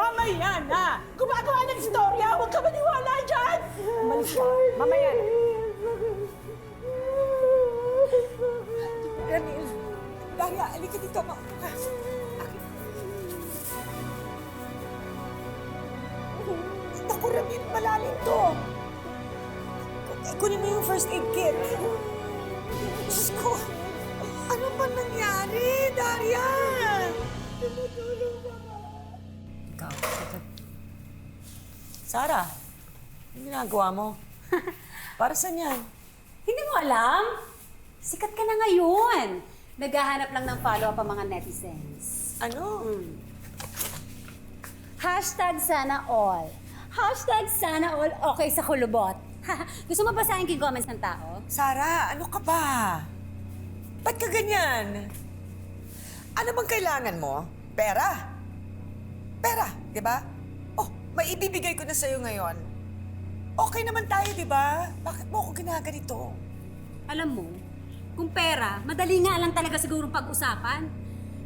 mamaya na! Gumagawa ng istorya! Huwag ka maniwala dyan! Umalis ka. Mamaya na. Ramil, Daria, alika dito. Naku, Ramil, malalim to. Kunin mo yung first aid kit. Diyos ko, ano ba nangyari, Daria? Ikaw, Sarah, ano ginagawa mo? Para saan yan? Hindi mo alam? Sikat ka na ngayon. Naghahanap lang ng follow-up ang mga netizens. Ano? Hashtag sana all. Hashtag sana all okay sa kulubot. Gusto mo basahin yung comments ng tao? Sarah, ano ka ba? Ba't ka ganyan? Ano bang kailangan mo? Pera? Pera, di ba? Oh, may ibibigay ko na sa'yo ngayon. Okay naman tayo, di ba? Bakit mo ako ginaganito? Alam mo, kung pera, madali nga lang talaga siguro pag-usapan.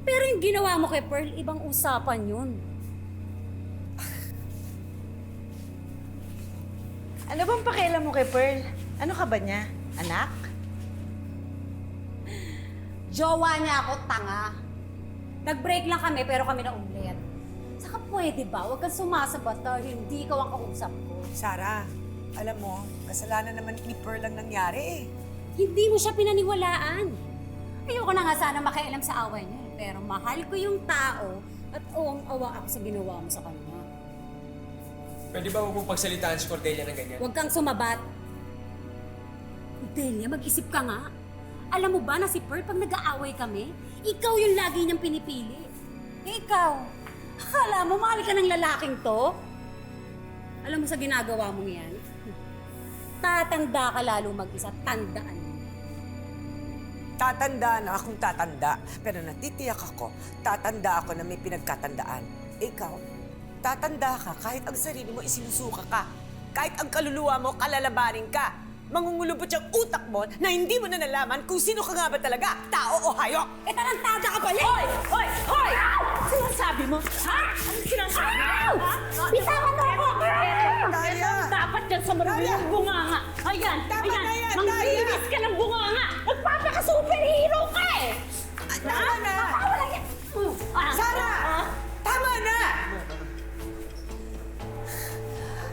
Pero yung ginawa mo kay Pearl, ibang usapan yun. Ano bang pakialam mo kay Pearl? Ano ka ba niya? Anak? Jowa niya ako, tanga. Nag-break lang kami, pero kami na ulit. Saka pwede ba? Huwag kang sumasabat na hindi ikaw ang kausap ko. Sarah, alam mo, kasalanan naman ni Pearl lang nangyari eh. Hindi mo siya pinaniwalaan. Ayoko na nga sana makialam sa away niyo. Pero mahal ko yung tao at awang-awa ako sa ginawa mo sa kanya. Pwede ba huwag mong pagsalitaan si Cordelia ng ganyan? Huwag kang sumabat. Delia, mag-isip ka nga. Alam mo ba na si Pearl, pag nag-aaway kami, ikaw yung lagi niyang pinipili. Eh, ikaw, akala mo mahal ka ng lalaking to? Alam mo sa ginagawa mong yan? Tatanda ka lalo mag-isa, tandaan mo. Tatanda na akong tatanda, pero natitiyak ako, tatanda ako na may pinagkatandaan. Ikaw, tatanda ka kahit ang sarili mo isinusuka ka. Kahit ang kaluluwa mo, kalalabanin ka. Mangungulubot yung utak mo na hindi mo na nalaman kung sino ka nga ba talaga, tao o hayop. Eh, tarantada ka pala! Hoy! Hoy! Hoy! Sinasabi mo? Ha? Ano sinasabi mo? Ha? Bitawan mo ako! Daria! Dapat yan sa marunong bunganga. Ayan! Tama ayan! na yan, Manglinis ka ng bunganga! Nagpapaka-superhero ka eh! Tama na! Wala yan! Sarah! Tama na!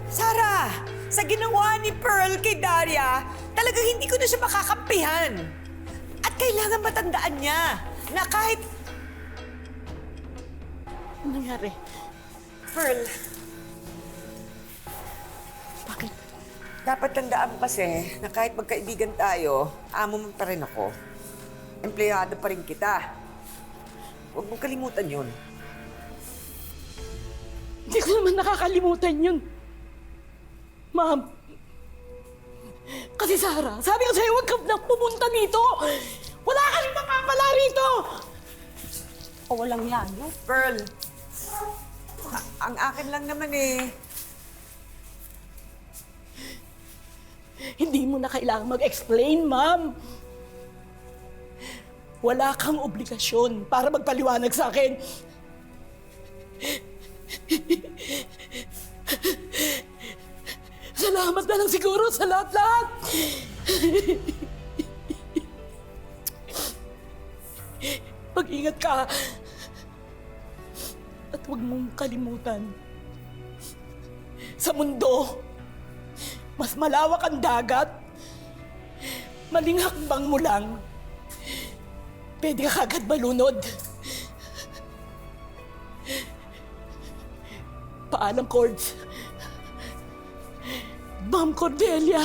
Sarah! Sa ginawa ni Pearl kay Daria, talagang hindi ko na siya makakampihan. At kailangan matandaan niya na kahit... Ano nangyari? Pearl, Bakit? dapat tandaan mo kasi na kahit magkaibigan tayo, amo mo pa rin ako. Empleyado pa rin kita. Huwag mong kalimutan yun. Hindi ko naman nakakalimutan yun. Ma'am. Kasi Sarah, sabi ko sa'yo, huwag ka na pumunta dito. Wala ka rin makakala rito. O walang yan, no? Pearl, ang akin lang naman eh. Hindi mo na kailangang mag-explain, ma'am. Wala kang obligasyon para magpaliwanag sa akin. Salamat na lang siguro sa lahat-lahat. Mag-ingat ka. At huwag mong kalimutan. Sa mundo, mas malawak ang dagat. Maling hakbang mo lang. Pwede ka kagad malunod. Paalam, Cords. Ma'am Cordelia.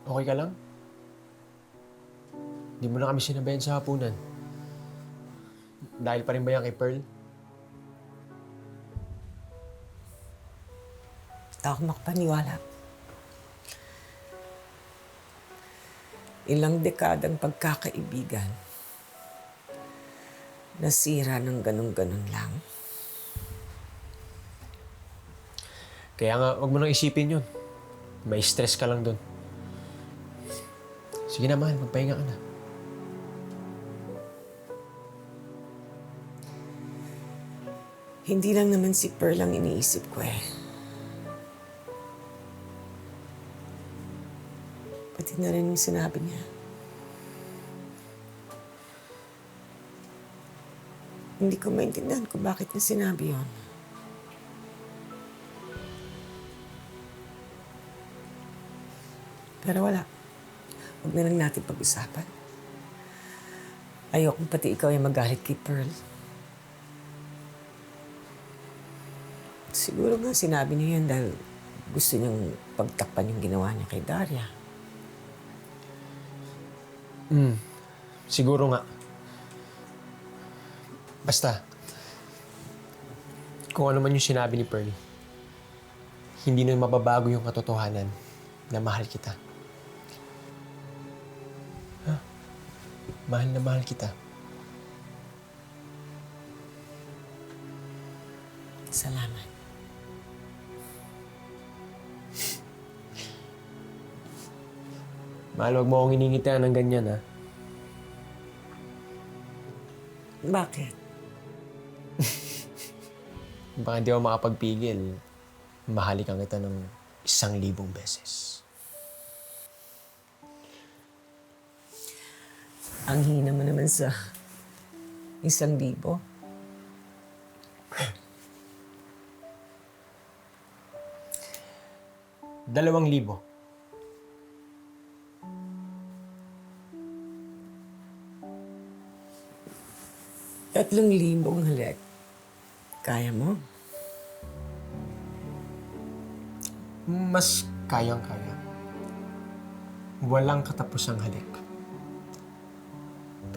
Okay ka lang? Hindi mo na kami sinabayan sa hapunan. Dahil pa rin ba yan kay Pearl? Basta ako makapaniwala. Ilang dekadang pagkakaibigan, nasira ng ganun-ganun lang. Kaya nga, wag mo nang isipin yun. May stress ka lang dun. Sige na, mahal. Magpahinga ka na. Hindi lang naman si Pearl ang iniisip ko eh. Pati na rin yung sinabi niya. Hindi ko maintindihan kung bakit niya sinabi yun. Pero wala. Huwag na lang natin pag-usapan. Ayokong pati ikaw ay magalit kay Pearl. Siguro nga sinabi niya yun dahil gusto niyang pagtakpan yung ginawa niya kay Daria. Siguro nga. Basta, kung ano man yung sinabi ni Pearl, hindi na mababago yung katotohanan na mahal kita. Ha? Mahal na mahal kita. Salamat. Mahal, huwag mo akong iningitian ng ganyan, ha? Bakit? Baka hindi ako makapagpigil. Mahalikan kita ng 1,000 beses. Ang hina mo naman sa 1,000. 2,000. 3,000 halik. Kaya mo? Mas kayang-kaya. Walang katapusang halik.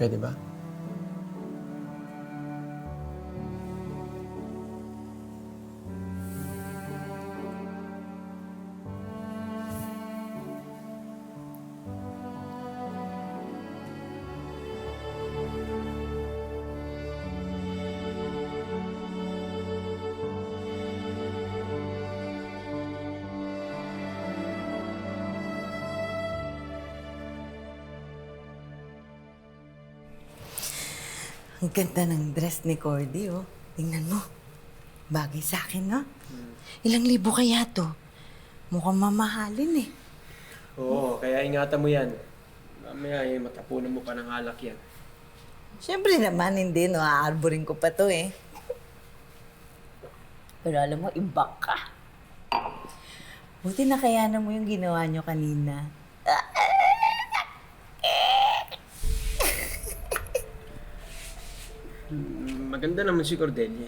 Pwede ba? Ang ganda ng dress ni Cordy, oh. Tingnan mo. Bagay sa akin, no? Ilang libo kaya to? Mukhang mamahalin, eh. Oo, kaya ingatan mo yan. Mamaya matapunan mo pa ng alak yan. Siyempre naman, hindi, no? Aarborin ko pa to, eh. Pero alam mo, iba ka. Buti nakayanan mo yung ginawa nyo kanina. Maganda naman si Cordelia.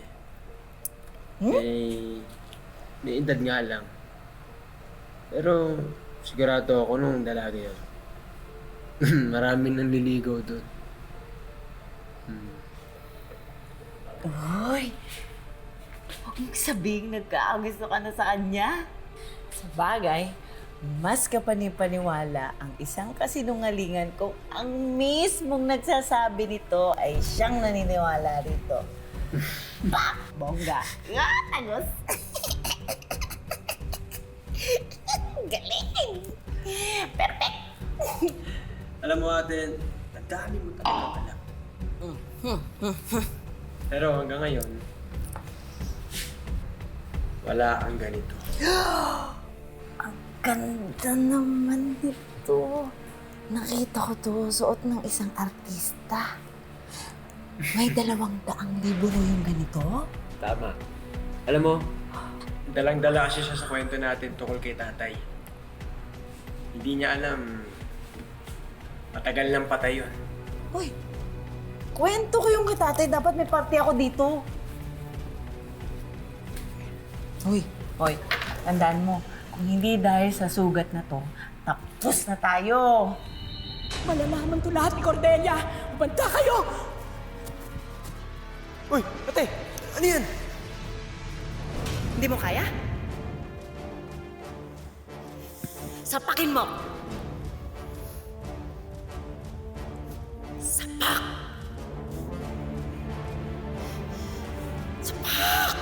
May edad nga lang. Pero sigurado ako nung dalaga yun. Maraming nanliligaw doon. Uy! Huwag mong sabihin nagkakagusto ka na sa kanya. Sa bagay, mas kapanipaniwala ang isang kasinungalingan kung ang mismong nagsasabi nito ay siyang naniniwala rito. Pak! Bongga! Tagos! Galing! Perfect! Alam mo ate, ang dami mo talaga alam. Pero hanggang ngayon, wala ang ganito. Ganda naman nito. Nakita ko to suot ng isang artista. May 200,000 na yung ganito? Tama. Alam mo, dalang-dala kasi siya sa kwento natin tungkol kay tatay. Hindi niya alam, matagal nang patay yun. Uy, kwento ko yung kitatay. Dapat may party ako dito. Uy, tandaan mo. Kung hindi dahil sa sugat na to, tapos na tayo. Malalaman to lahat ni Cordelia. Banta kayo! Uy, ate! Ano yan? Hindi mo kaya? Sapakin mo! Sapak! Sapak!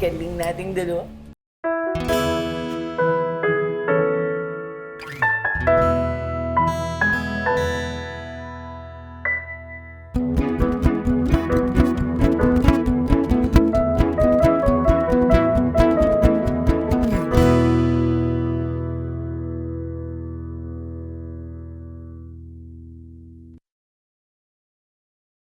Galing nating dalawa.